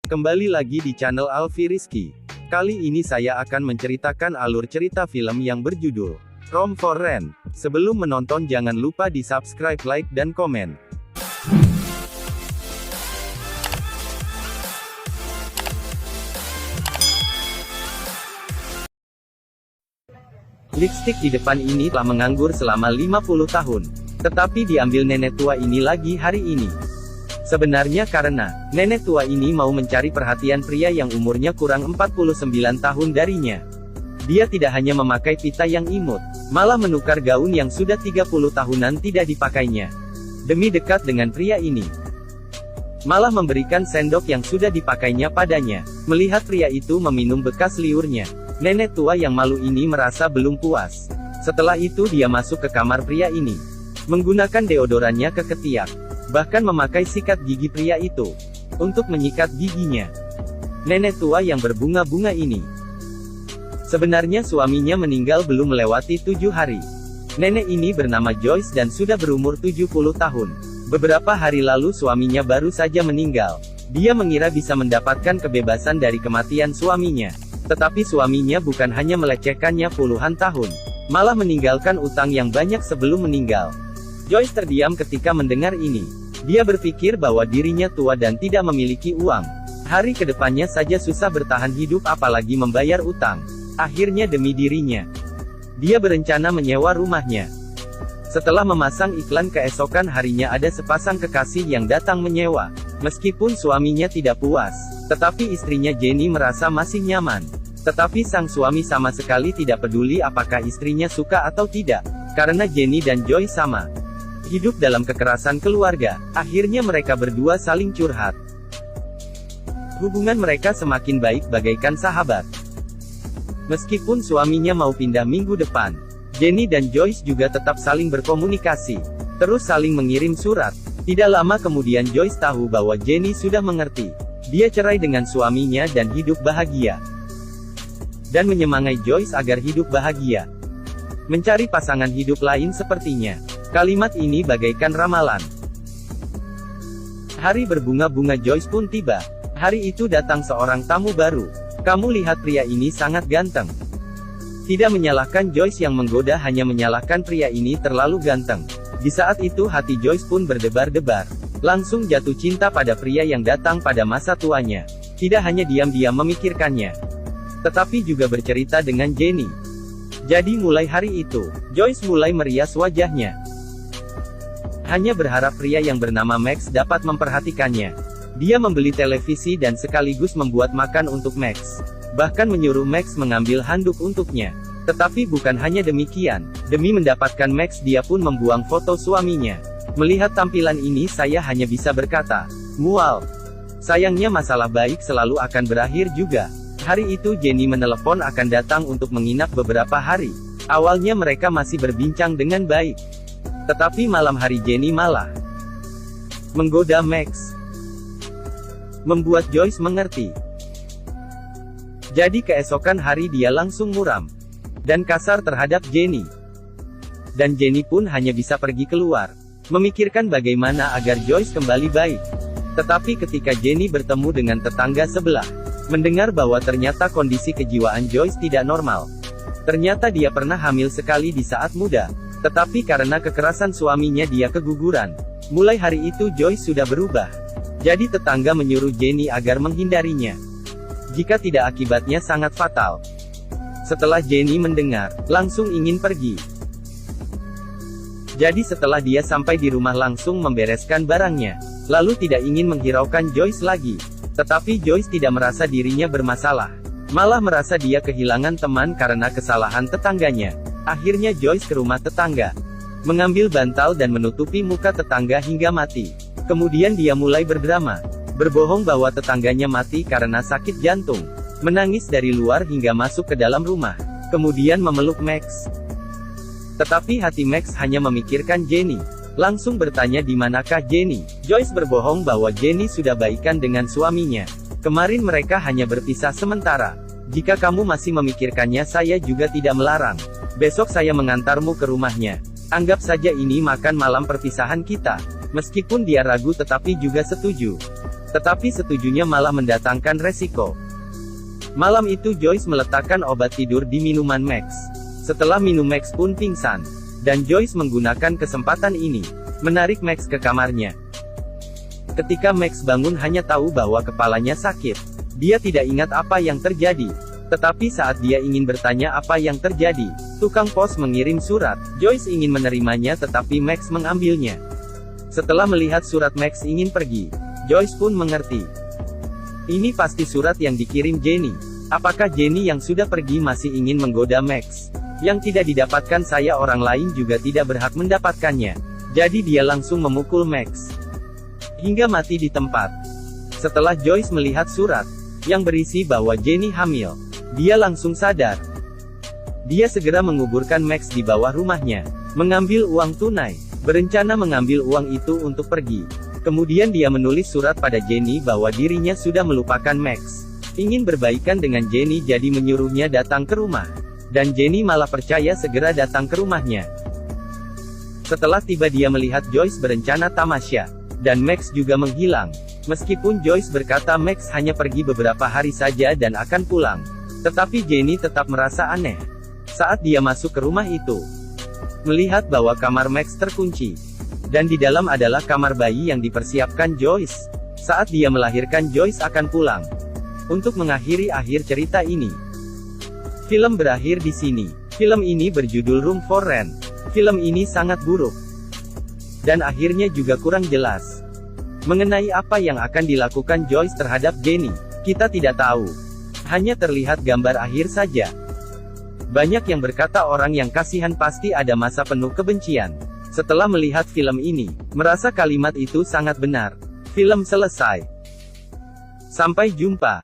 Kembali lagi di channel Alfi Rizky. Kali ini saya akan menceritakan alur cerita film yang berjudul Room for Rent. Sebelum menonton jangan lupa di subscribe, like, dan komen. Lipstik di depan ini telah menganggur selama 50 tahun. Tetapi diambil nenek tua ini lagi hari ini. Sebenarnya karena, nenek tua ini mau mencari perhatian pria yang umurnya kurang 49 tahun darinya. Dia tidak hanya memakai pita yang imut, malah menukar gaun yang sudah 30 tahunan tidak dipakainya. Demi dekat dengan pria ini. Malah memberikan sendok yang sudah dipakainya padanya. Melihat pria itu meminum bekas liurnya, nenek tua yang malu ini merasa belum puas. Setelah itu dia masuk ke kamar pria ini. Menggunakan deodorannya ke ketiak. Bahkan memakai sikat gigi pria itu untuk menyikat giginya. Nenek tua yang berbunga-bunga ini. Sebenarnya suaminya meninggal belum melewati 7 hari. Nenek ini bernama Joyce dan sudah berumur 70 tahun. Beberapa hari lalu suaminya baru saja meninggal. Dia mengira bisa mendapatkan kebebasan dari kematian suaminya. Tetapi suaminya bukan hanya melecehkannya puluhan tahun, malah meninggalkan utang yang banyak sebelum meninggal. Joyce terdiam ketika mendengar ini. Dia berpikir bahwa dirinya tua dan tidak memiliki uang. Hari kedepannya saja susah bertahan hidup apalagi membayar utang. Akhirnya demi dirinya, dia berencana menyewa rumahnya. Setelah memasang iklan keesokan harinya ada sepasang kekasih yang datang menyewa. Meskipun suaminya tidak puas, tetapi istrinya Jenny merasa masih nyaman. Tetapi sang suami sama sekali tidak peduli apakah istrinya suka atau tidak, karena Jenny dan Joyce sama hidup dalam kekerasan keluarga. Akhirnya mereka berdua saling curhat. Hubungan mereka semakin baik bagaikan sahabat. Meskipun suaminya mau pindah minggu depan, Jenny dan Joyce juga tetap saling berkomunikasi, terus saling mengirim surat. Tidak lama kemudian Joyce tahu bahwa Jenny sudah mengerti. Dia cerai dengan suaminya dan hidup bahagia. Dan menyemangai Joyce agar hidup bahagia. Mencari pasangan hidup lain sepertinya. Kalimat ini bagaikan ramalan. Hari berbunga-bunga Joyce pun tiba. Hari itu datang seorang tamu baru. Kamu lihat pria ini sangat ganteng. Tidak menyalahkan Joyce yang menggoda, hanya menyalahkan pria ini terlalu ganteng. Di saat itu hati Joyce pun berdebar-debar. Langsung jatuh cinta pada pria yang datang pada masa tuanya. Tidak hanya diam-diam memikirkannya, tetapi juga bercerita dengan Jenny. Jadi mulai hari itu, Joyce mulai merias wajahnya. Hanya berharap pria yang bernama Max dapat memperhatikannya. Dia membeli televisi dan sekaligus membuat makan untuk Max. Bahkan menyuruh Max mengambil handuk untuknya. Tetapi bukan hanya demikian. Demi mendapatkan Max dia pun membuang foto suaminya. Melihat tampilan ini saya hanya bisa berkata, mual. Sayangnya masalah baik selalu akan berakhir juga. Hari itu Jenny menelepon akan datang untuk menginap beberapa hari. Awalnya mereka masih berbincang dengan baik. Tetapi malam hari Jenny malah menggoda Max. Membuat Joyce mengerti. Jadi keesokan hari dia langsung muram dan kasar terhadap Jenny. Dan Jenny pun hanya bisa pergi keluar, memikirkan bagaimana agar Joyce kembali baik. Tetapi ketika Jenny bertemu dengan tetangga sebelah, mendengar bahwa ternyata kondisi kejiwaan Joyce tidak normal. Ternyata dia pernah hamil sekali di saat muda. Tetapi karena kekerasan suaminya dia keguguran. Mulai hari itu Joyce sudah berubah. Jadi tetangga menyuruh Jenny agar menghindarinya. Jika tidak akibatnya sangat fatal. Setelah Jenny mendengar, langsung ingin pergi. Jadi setelah dia sampai di rumah langsung membereskan barangnya. Lalu tidak ingin menghiraukan Joyce lagi. Tetapi Joyce tidak merasa dirinya bermasalah. Malah merasa dia kehilangan teman karena kesalahan tetangganya. Akhirnya Joyce ke rumah tetangga. Mengambil bantal dan menutupi muka tetangga hingga mati. Kemudian dia mulai berdrama. Berbohong bahwa tetangganya mati karena sakit jantung. Menangis dari luar hingga masuk ke dalam rumah. Kemudian memeluk Max. Tetapi hati Max hanya memikirkan Jenny. Langsung bertanya di manakah Jenny. Joyce berbohong bahwa Jenny sudah baikan dengan suaminya. Kemarin mereka hanya berpisah sementara. Jika kamu masih memikirkannya saya juga tidak melarang. Besok saya mengantarmu ke rumahnya. Anggap saja ini makan malam perpisahan kita. Meskipun dia ragu tetapi juga setuju. Tetapi setujunya malah mendatangkan resiko. Malam itu Joyce meletakkan obat tidur di minuman Max. Setelah minum Max pun pingsan. Dan Joyce menggunakan kesempatan ini, menarik Max ke kamarnya. Ketika Max bangun hanya tahu bahwa kepalanya sakit. Dia tidak ingat apa yang terjadi. Tetapi saat dia ingin bertanya apa yang terjadi, tukang pos mengirim surat. Joyce ingin menerimanya tetapi Max mengambilnya. Setelah melihat surat Max ingin pergi, Joyce pun mengerti. Ini pasti surat yang dikirim Jenny. Apakah Jenny yang sudah pergi masih ingin menggoda Max? Yang tidak didapatkan saya orang lain juga tidak berhak mendapatkannya. Jadi dia langsung memukul Max hingga mati di tempat. Setelah Joyce melihat surat yang berisi bahwa Jenny hamil, dia langsung sadar. Dia segera menguburkan Max di bawah rumahnya, mengambil uang tunai, berencana mengambil uang itu untuk pergi. Kemudian dia menulis surat pada Jenny bahwa dirinya sudah melupakan Max. Ingin berbaikan dengan Jenny jadi menyuruhnya datang ke rumah. Dan Jenny malah percaya segera datang ke rumahnya. Setelah tiba dia melihat Joyce berencana tamasya. Dan Max juga menghilang. Meskipun Joyce berkata Max hanya pergi beberapa hari saja dan akan pulang. Tetapi Jenny tetap merasa aneh. Saat dia masuk ke rumah itu, melihat bahwa kamar Max terkunci. Dan di dalam adalah kamar bayi yang dipersiapkan Joyce. Saat dia melahirkan Joyce akan pulang. Untuk mengakhiri akhir cerita ini, film berakhir di sini. Film ini berjudul Room for Rent. Film ini sangat buruk. Dan akhirnya juga kurang jelas. Mengenai apa yang akan dilakukan Joyce terhadap Jenny, kita tidak tahu. Hanya terlihat gambar akhir saja. Banyak yang berkata orang yang kasihan pasti ada masa penuh kebencian. Setelah melihat film ini, merasa kalimat itu sangat benar. Film selesai. Sampai jumpa.